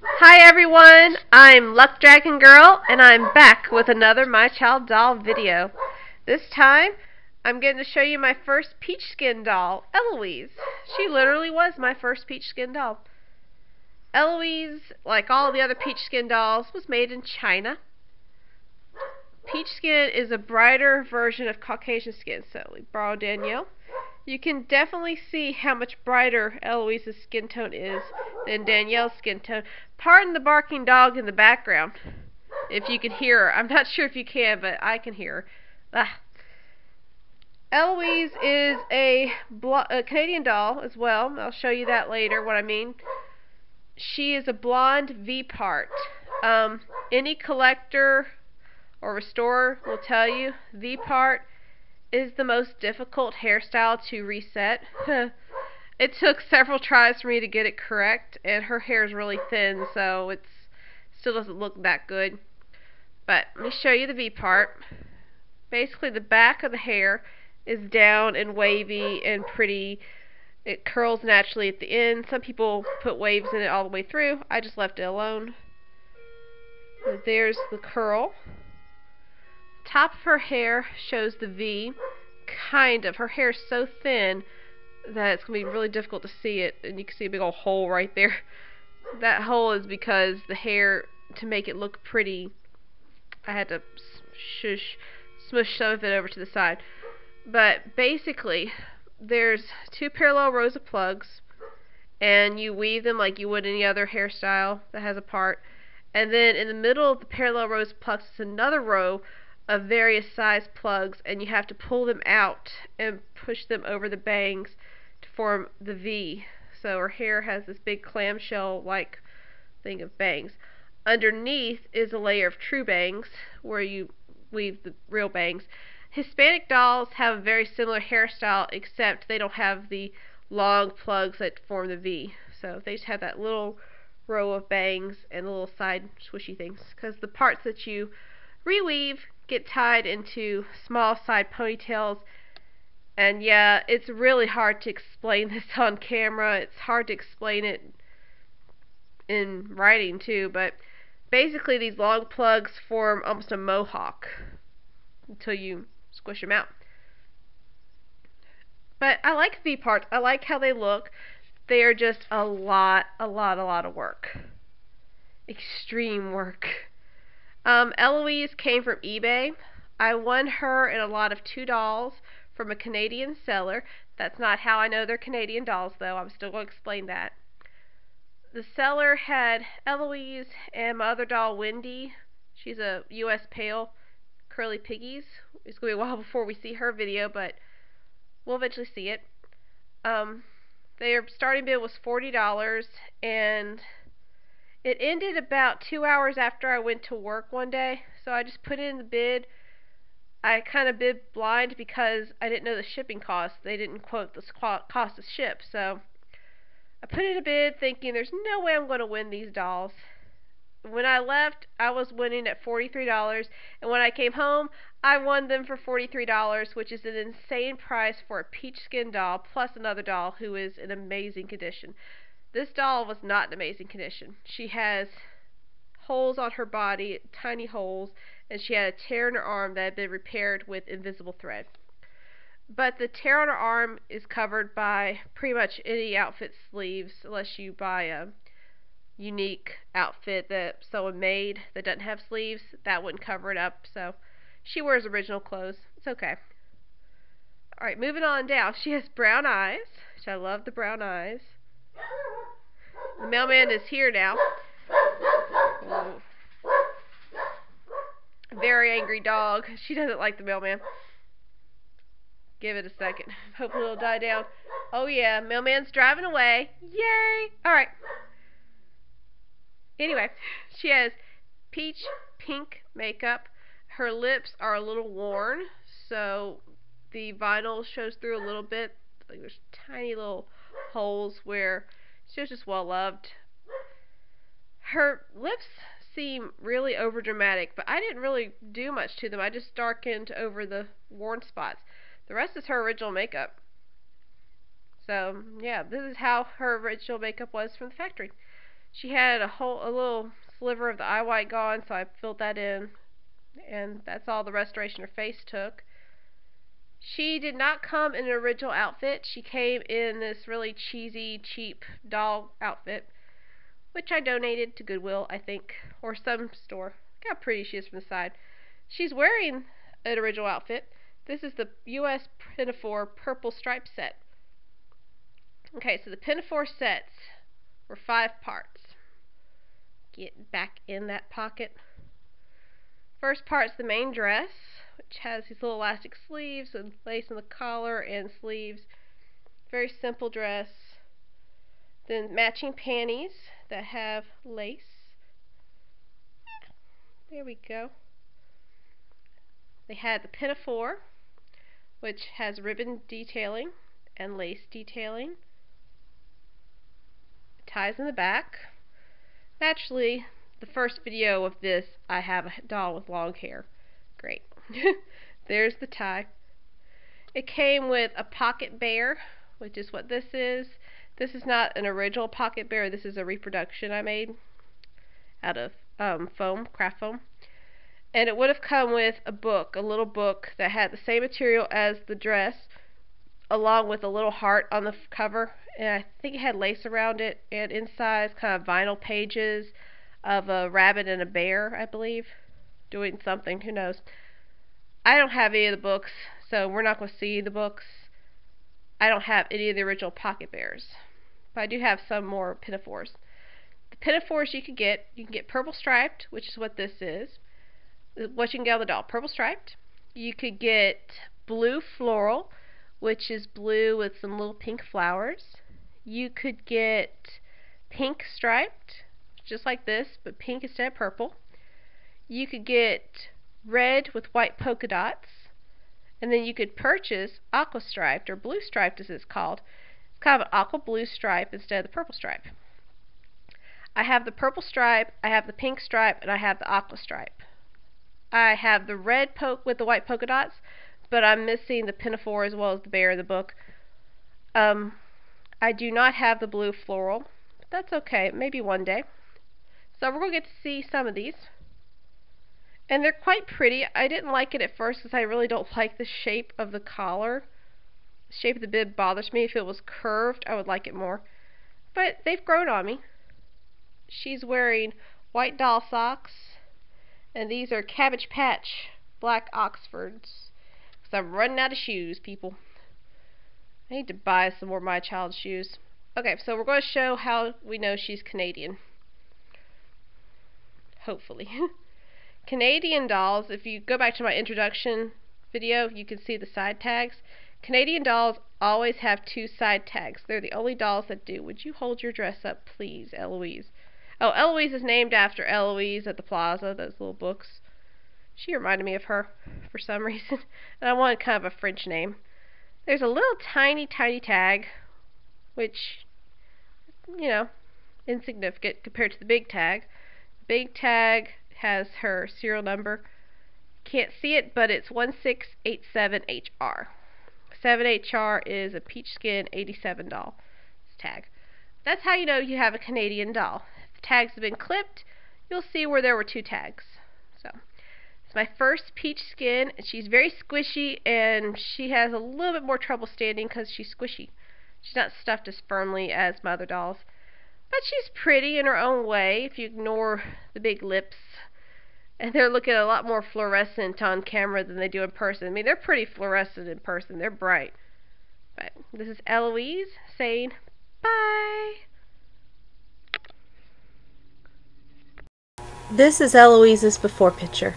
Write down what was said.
Hi everyone, I'm Luck Dragon Girl and I'm back with another My Child doll video. This time I'm going to show you my first peach skin doll, Eloise. She literally was my first peach skin doll. Eloise, like all the other peach skin dolls, was made in China. Peach skin is a brighter version of Caucasian skin, so we borrowed Danielle. You can definitely see how much brighter Eloise's skin tone is than Danielle's skin tone. Pardon the barking dog in the background, if you can hear her. I'm not sure if you can, but I can hear her. Eloise is a Canadian doll as well. I'll show you that later, what I mean. She is a blonde V-part. Any collector or restorer will tell you V-part is the most difficult hairstyle to reset. It took several tries for me to get it correct, and her hair is really thin, so it still doesn't look that good. But let me show you the V part. Basically, the back of the hair is down and wavy and pretty. It curls naturally at the end. Some people put waves in it all the way through. I just left it alone. There's the curl. Top of her hair shows the V, kind of. Her hair is so thin that it's going to be really difficult to see it, and you can see a big old hole right there. That hole is because the hair, to make it look pretty, I had to smush some of it over to the side. But basically, there's two parallel rows of plugs, and you weave them like you would any other hairstyle that has a part. And then in the middle of the parallel rows of plugs is another row of various size plugs, and you have to pull them out and push them over the bangs to form the V. So her hair has this big clamshell like thing of bangs. Underneath is a layer of true bangs where you weave the real bangs. Hispanic dolls have a very similar hairstyle, except they don't have the long plugs that form the V. So they just have that little row of bangs and the little side swishy things, because the parts that you reweave get tied into small side ponytails. And yeah, it's really hard to explain this on camera. It's hard to explain it in writing too, but basically these long plugs form almost a mohawk until you squish them out. But I like V parts. I like how they look. They are just a lot of work. Extreme work. Eloise came from eBay. I won her and a lot of 2 dolls from a Canadian seller. That's not how I know they're Canadian dolls, though. I'm still going to explain that. The seller had Eloise and my other doll, Wendy. She's a U.S. Pale Curly Piggies. It's going to be a while before we see her video, but we'll eventually see it. Their starting bid was $40, and it ended about 2 hours after I went to work one day, so I just put in the bid. I kind of bid blind because I didn't know the shipping cost. They didn't quote the cost to ship, so I put in a bid thinking there's no way I'm going to win these dolls. When I left, I was winning at $43, and when I came home, I won them for $43, which is an insane price for a peach skin doll plus another doll who is in amazing condition. This doll was not in amazing condition. She has holes on her body, tiny holes, and she had a tear in her arm that had been repaired with invisible thread. But the tear on her arm is covered by pretty much any outfit sleeves, unless you buy a unique outfit that someone made that doesn't have sleeves. That wouldn't cover it up, so she wears original clothes. It's okay. Alright, moving on down. She has brown eyes, which I love the brown eyes. The mailman is here now. Ooh. Very angry dog. She doesn't like the mailman. Give it a second. Hopefully it'll die down. Oh yeah, mailman's driving away. Yay! Alright. Anyway, she has peach pink makeup. Her lips are a little worn, so the vinyl shows through a little bit. Like there's tiny little holes where she was just well loved. Her lips seem really over dramatic, but I didn't really do much to them. I just darkened over the worn spots. The rest is her original makeup. So yeah, this is how her original makeup was from the factory. She had a little sliver of the eye white gone, so I filled that in, and that's all the restoration her face took. She did not come in an original outfit. She came in this really cheesy, cheap doll outfit, which I donated to Goodwill, I think, or some store. Look how pretty she is from the side. She's wearing an original outfit. This is the U.S. Pinafore Purple Stripe set. Okay, so the Pinafore sets were 5 parts. Get back in that pocket. First part's the main dress, which has these little elastic sleeves and lace in the collar and sleeves. Very simple dress. Then matching panties that have lace. There we go. They had the pinafore, which has ribbon detailing and lace detailing. Ties in the back. Naturally, the first video of this, I have a doll with long hair. Great. There's the tie. It came with a pocket bear, which is what this is. This is not an original pocket bear. This is a reproduction I made out of foam, craft foam. And it would have come with a book, a little book that had the same material as the dress, along with a little heart on the cover. And I think it had lace around it, and inside kind of vinyl pages of a rabbit and a bear, I believe, doing something, who knows. I don't have any of the books, so we're not going to see the books. I don't have any of the original pocket bears, but I do have some more pinafores. The pinafores you can get purple striped, which is what this is. What you can get on the doll, purple striped. You could get blue floral, which is blue with some little pink flowers. You could get pink striped, just like this, but pink instead of purple. You could get red with white polka dots. And then you could purchase aqua striped, or blue striped as it's called. It's kind of an aqua blue stripe instead of the purple stripe. I have the purple stripe, I have the pink stripe, and I have the aqua stripe. I have the red with the white polka dots, but I'm missing the pinafore as well as the bear in the book. I do not have the blue floral, but that's okay, maybe one day. So we're going to get to see some of these. And they're quite pretty. I didn't like it at first because I really don't like the shape of the collar. The shape of the bib bothers me. If it was curved, I would like it more. But they've grown on me. She's wearing white doll socks, and these are Cabbage Patch black Oxfords. Because I'm running out of shoes, people. I need to buy some more My Child shoes. Okay, so we're going to show how we know she's Canadian. Hopefully. Canadian dolls, if you go back to my introduction video, you can see the side tags. Canadian dolls always have 2 side tags. They're the only dolls that do. Would you hold your dress up, please, Eloise? Oh, Eloise is named after Eloise at the Plaza, those little books. She reminded me of her for some reason. And I wanted kind of a French name. There's a little tiny, tiny tag, which, you know, insignificant compared to the big tag. The big tag has her serial number. Can't see it, but it's 1687HR. 7HR is a peach skin 87 doll tag. That's how you know you have a Canadian doll. If the tags have been clipped, you'll see where there were 2 tags. So it's my first peach skin, and she's very squishy, and she has a little bit more trouble standing because she's squishy. She's not stuffed as firmly as my other dolls. But she's pretty in her own way if you ignore the big lips. And they're looking a lot more fluorescent on camera than they do in person. I mean, they're pretty fluorescent in person. They're bright. But this is Eloise saying bye. This is Eloise's before picture.